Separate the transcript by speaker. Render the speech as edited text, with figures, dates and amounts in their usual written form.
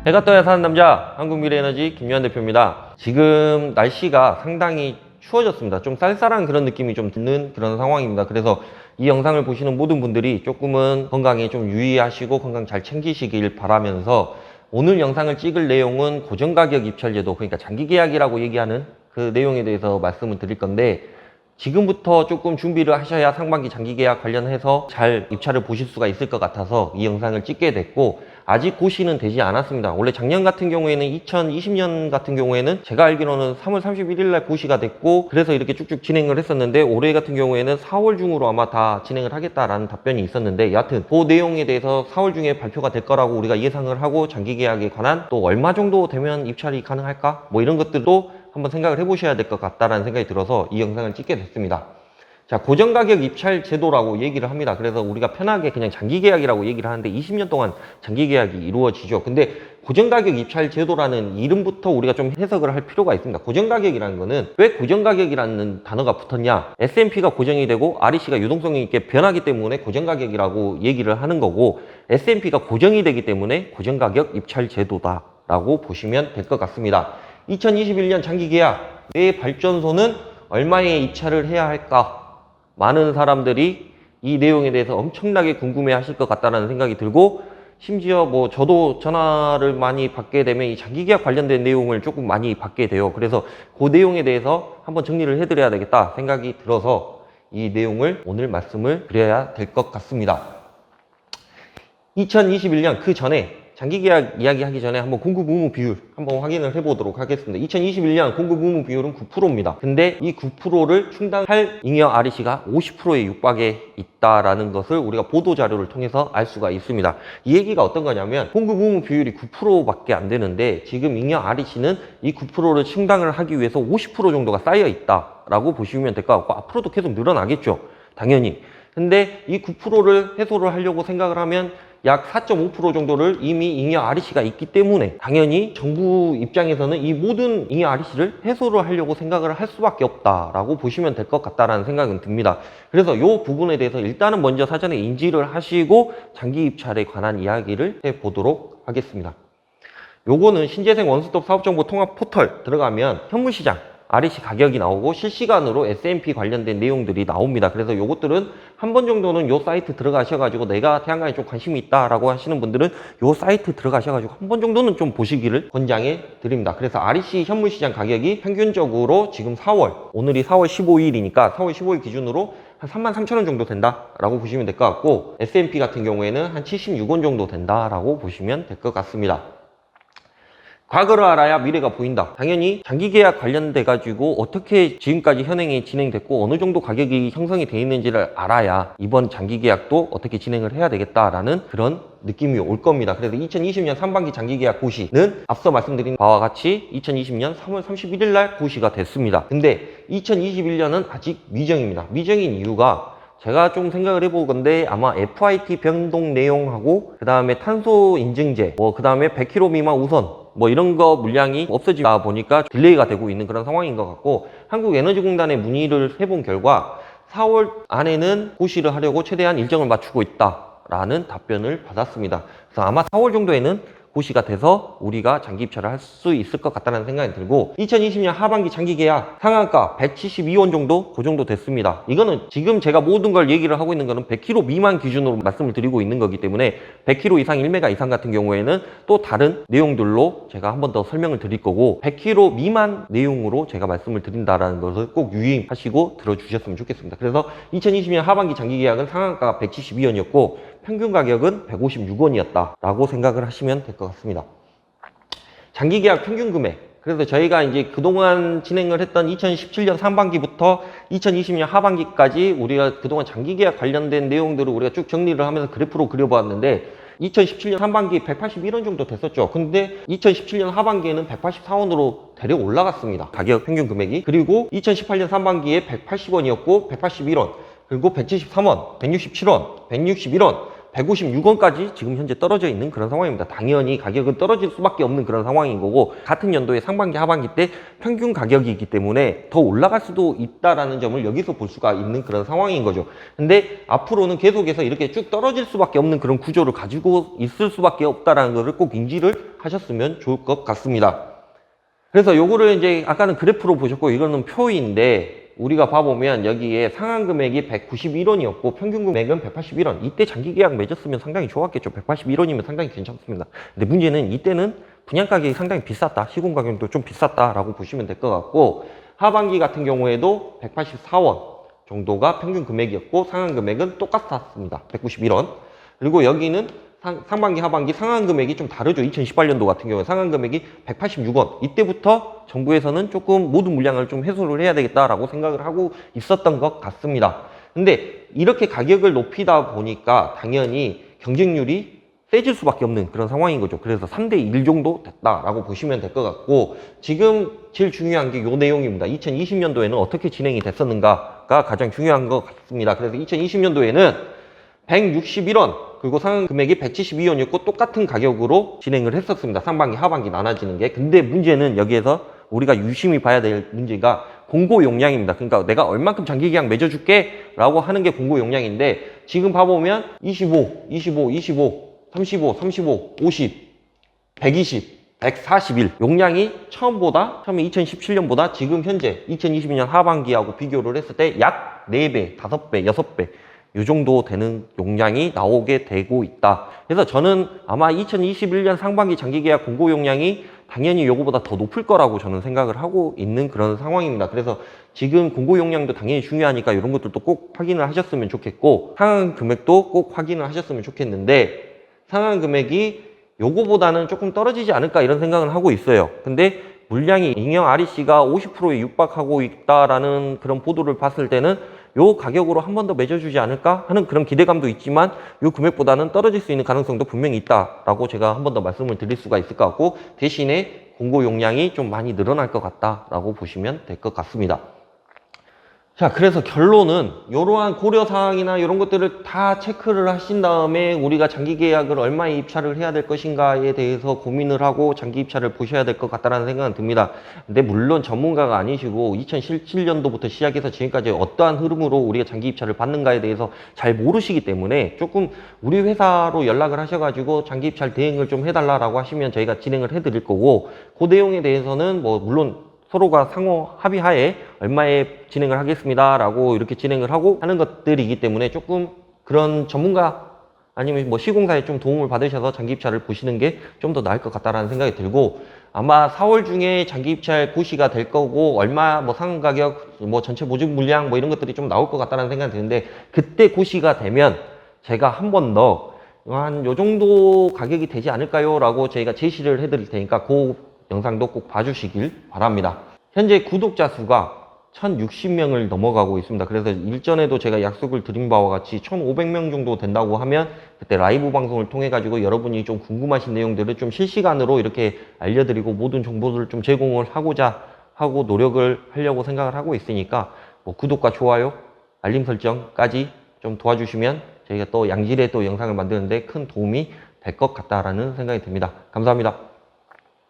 Speaker 1: 해가 떠야 사는 남자 한국미래에너지 김요한 대표입니다. 지금 날씨가 상당히 추워졌습니다. 좀 쌀쌀한 그런 느낌이 좀 드는 그런 상황입니다. 그래서 이 영상을 보시는 모든 분들이 조금은 건강에 좀 유의하시고 건강 잘 챙기시길 바라면서 오늘 영상을 찍을 내용은 고정가격 입찰제도, 그러니까 장기계약이라고 얘기하는 그 내용에 대해서 말씀을 드릴 건데, 지금부터 조금 준비를 하셔야 상반기 장기계약 관련해서 잘 입찰을 보실 수가 있을 것 같아서 이 영상을 찍게 됐고, 아직 고시는 되지 않았습니다. 원래 작년 같은 경우에는 2020년 같은 경우에는 제가 알기로는 3월 31일 날 고시가 됐고, 그래서 이렇게 쭉쭉 진행을 했었는데, 올해 같은 경우에는 4월 중으로 아마 다 진행을 하겠다라는 답변이 있었는데, 여하튼 그 내용에 대해서 4월 중에 발표가 될 거라고 우리가 예상을 하고, 장기계약에 관한 또 얼마 정도 되면 입찰이 가능할까? 뭐 이런 것들도 한번 생각을 해보셔야 될 것 같다라는 생각이 들어서 이 영상을 찍게 됐습니다. 자, 고정가격 입찰 제도라고 얘기를 합니다. 그래서 우리가 편하게 그냥 장기계약이라고 얘기를 하는데 20년 동안 장기계약이 이루어지죠. 근데 고정가격 입찰 제도라는 이름부터 우리가 좀 해석을 할 필요가 있습니다. 고정가격이라는 거는 왜 고정가격이라는 단어가 붙었냐? S&P가 고정이 되고 REC가 유동성이 있게 변하기 때문에 고정가격이라고 얘기를 하는 거고, S&P가 고정이 되기 때문에 고정가격 입찰 제도다라고 보시면 될 것 같습니다. 2021년 장기계약, 내 발전소는 얼마에 입찰을 해야 할까? 많은 사람들이 이 내용에 대해서 엄청나게 궁금해 하실 것 같다는 생각이 들고, 심지어 뭐 저도 전화를 많이 받게 되면 이 장기계약 관련된 내용을 조금 많이 받게 돼요. 그래서 그 내용에 대해서 한번 정리를 해드려야 되겠다 생각이 들어서 이 내용을 오늘 말씀을 드려야 될 것 같습니다. 2021년 그 전에 장기계약 이야기하기 전에 한번 공급 의무 비율 한번 확인을 해보도록 하겠습니다. 2021년 공급 의무 비율은 9%입니다. 근데 이 9%를 충당할 잉여 REC가 50%에 육박해 있다라는 것을 우리가 보도자료를 통해서 알 수가 있습니다. 이 얘기가 어떤 거냐면, 공급 의무 비율이 9%밖에 안 되는데 지금 잉여 REC는 이 9%를 충당을 하기 위해서 50% 정도가 쌓여 있다라고 보시면 될 것 같고, 앞으로도 계속 늘어나겠죠, 당연히. 근데 이 9%를 해소를 하려고 생각을 하면 약 4.5% 정도를 이미 잉여 REC가 있기 때문에 당연히 정부 입장에서는 이 모든 잉여 REC를 해소를 하려고 생각을 할 수밖에 없다라고 보시면 될 것 같다라는 생각은 듭니다. 그래서 이 부분에 대해서 일단은 먼저 사전에 인지를 하시고 장기 입찰에 관한 이야기를 해보도록 하겠습니다. 요거는 신재생 원스톱 사업정보 통합 포털 들어가면 현물시장 REC 가격이 나오고 실시간으로 S&P 관련된 내용들이 나옵니다. 그래서 요것들은 한 번 정도는 요 사이트 들어가셔가지고 내가 태양광에 좀 관심이 있다라고 하시는 분들은 요 사이트 들어가셔가지고 한 번 정도는 좀 보시기를 권장해 드립니다. 그래서 REC 현물시장 가격이 평균적으로 지금 4월, 오늘이 4월 15일이니까 4월 15일 기준으로 한 33,000원 정도 된다라고 보시면 될 것 같고, S&P 같은 경우에는 한 76원 정도 된다라고 보시면 될 것 같습니다. 과거를 알아야 미래가 보인다. 당연히 장기계약 관련돼 가지고 어떻게 지금까지 현행이 진행됐고 어느 정도 가격이 형성이 돼 있는지를 알아야 이번 장기계약도 어떻게 진행을 해야 되겠다라는 그런 느낌이 올 겁니다. 그래서 2020년 상반기 장기계약 고시는 앞서 말씀드린 바와 같이 2020년 3월 31일 날 고시가 됐습니다. 근데 2021년은 아직 미정입니다. 미정인 이유가, 제가 좀 생각을 해보건데 아마 FIT 변동 내용하고 그 다음에 탄소 인증제, 그 다음에 100km 미만 우선 이런 거 물량이 없어지다 보니까 딜레이가 되고 있는 그런 상황인 것 같고, 한국에너지공단에 문의를 해본 결과 4월 안에는 고시를 하려고 최대한 일정을 맞추고 있다라는 답변을 받았습니다. 그래서 아마 4월 정도에는 고시가 돼서 우리가 장기 입찰을 할 수 있을 것 같다는 생각이 들고, 2020년 하반기 장기계약 상한가 172원 정도, 그 정도 됐습니다. 이거는 지금 제가 모든 걸 얘기를 하고 있는 거는 100km 미만 기준으로 말씀을 드리고 있는 거기 때문에 100km 이상 1메가 이상 같은 경우에는 또 다른 내용들로 제가 한 번 더 설명을 드릴 거고, 100km 미만 내용으로 제가 말씀을 드린다라는 것을 꼭 유의하시고 들어주셨으면 좋겠습니다. 그래서 2020년 하반기 장기계약은 상한가가 172원이었고 평균 가격은 156원이었다라고 생각을 하시면 될 것 같습니다. 장기계약 평균 금액, 그래서 저희가 이제 그동안 진행을 했던 2017년 상반기부터 2020년 하반기까지 우리가 그동안 장기계약 관련된 내용들을 우리가 쭉 정리를 하면서 그래프로 그려보았는데, 2017년 상반기 181원 정도 됐었죠. 근데 2017년 하반기에는 184원으로 대략 올라갔습니다, 가격 평균 금액이. 그리고 2018년 상반기에 180원이었고 181원, 그리고 173원, 167원, 161원, 156원까지 지금 현재 떨어져 있는 그런 상황입니다. 당연히 가격은 떨어질 수밖에 없는 그런 상황인 거고, 같은 연도의 상반기, 하반기 때 평균 가격이기 때문에 더 올라갈 수도 있다라는 점을 여기서 볼 수가 있는 그런 상황인 거죠. 근데 앞으로는 계속해서 이렇게 쭉 떨어질 수밖에 없는 그런 구조를 가지고 있을 수밖에 없다라는 것을 꼭 인지를 하셨으면 좋을 것 같습니다. 그래서 요거를 이제 아까는 그래프로 보셨고 이거는 표인데 우리가 봐보면 여기에 상한 금액이 191원이었고 평균 금액은 181원. 이때 장기 계약 맺었으면 상당히 좋았겠죠. 181원이면 상당히 괜찮습니다. 근데 문제는 이때는 분양 가격이 상당히 비쌌다. 시공 가격도 좀 비쌌다라고 보시면 될 것 같고 하반기 같은 경우에도 184원 정도가 평균 금액이었고 상한 금액은 똑같았습니다. 191원. 그리고 여기는 상반기, 하반기 상한 금액이 좀 다르죠. 2018년도 같은 경우에 상한 금액이 186원. 이때부터 정부에서는 조금 모든 물량을 좀 해소를 해야 되겠다라고 생각을 하고 있었던 것 같습니다. 근데 이렇게 가격을 높이다 보니까 당연히 경쟁률이 세질 수밖에 없는 그런 상황인 거죠. 그래서 3대1 정도 됐다라고 보시면 될 것 같고 지금 제일 중요한 게 이 내용입니다. 2020년도에는 어떻게 진행이 됐었는가가 가장 중요한 것 같습니다. 그래서 2020년도에는 161원 그리고 상한 금액이 172원이었고 똑같은 가격으로 진행을 했었습니다. 상반기, 하반기 나눠지는 게. 근데 문제는 여기에서 우리가 유심히 봐야 될 문제가 공고 용량입니다. 그러니까 내가 얼만큼 장기 계약 맺어줄게 라고 하는 게 공고 용량인데 지금 봐보면 25, 25, 25, 35, 35, 50, 120, 141 용량이 처음에 2017년보다 지금 현재 2022년 하반기하고 비교를 했을 때 약 4배, 5배, 6배 이 정도 되는 용량이 나오게 되고 있다. 그래서 저는 아마 2021년 상반기 장기계약 공고 용량이 당연히 요거보다 더 높을 거라고 저는 생각을 하고 있는 그런 상황입니다. 그래서 지금 공고 용량도 당연히 중요하니까 이런 것들도 꼭 확인을 하셨으면 좋겠고 상한 금액도 꼭 확인을 하셨으면 좋겠는데 상한 금액이 요거보다는 조금 떨어지지 않을까 이런 생각을 하고 있어요. 근데 물량이 잉여 REC가 50%에 육박하고 있다라는 그런 보도를 봤을 때는 요 가격으로 한 번 더 맺어주지 않을까 하는 그런 기대감도 있지만 요 금액보다는 떨어질 수 있는 가능성도 분명히 있다라고 제가 한 번 더 말씀을 드릴 수가 있을 것 같고 대신에 공고 용량이 좀 많이 늘어날 것 같다라고 보시면 될 것 같습니다. 자, 그래서 결론은 이러한 고려사항이나 이런 것들을 다 체크를 하신 다음에 우리가 장기 계약을 얼마에 입찰을 해야 될 것인가에 대해서 고민을 하고 장기 입찰을 보셔야 될 것 같다는 생각은 듭니다. 근데 물론 전문가가 아니시고 2017년도부터 시작해서 지금까지 어떠한 흐름으로 우리가 장기 입찰을 받는가에 대해서 잘 모르시기 때문에 조금 우리 회사로 연락을 하셔가지고 장기 입찰 대행을 좀 해달라고 하시면 저희가 진행을 해드릴 거고 그 내용에 대해서는 뭐 물론 서로가 상호 합의하에 얼마에 진행을 하겠습니다 라고 이렇게 진행을 하고 하는 것들이기 때문에 조금 그런 전문가 아니면 뭐 시공사에 좀 도움을 받으셔서 장기 입찰을 보시는 게 좀 더 나을 것 같다라는 생각이 들고 아마 4월 중에 장기 입찰 고시가 될 거고 얼마 뭐 상한 가격 뭐 전체 모집 물량 뭐 이런 것들이 좀 나올 것 같다는 생각이 드는데 그때 고시가 되면 제가 한 번 더 한 요 정도 가격이 되지 않을까요 라고 저희가 제시를 해드릴 테니까 그 영상도 꼭 봐주시길 바랍니다. 현재 구독자 수가 1060명을 넘어가고 있습니다. 그래서 일전에도 제가 약속을 드린 바와 같이 1500명 정도 된다고 하면 그때 라이브 방송을 통해 가지고 여러분이 좀 궁금하신 내용들을 좀 실시간으로 이렇게 알려드리고 모든 정보들을 좀 제공을 하고자 하고 노력을 하려고 생각을 하고 있으니까 뭐 구독과 좋아요, 알림 설정까지 좀 도와주시면 저희가 또 양질의 또 영상을 만드는데 큰 도움이 될 것 같다라는 생각이 듭니다. 감사합니다.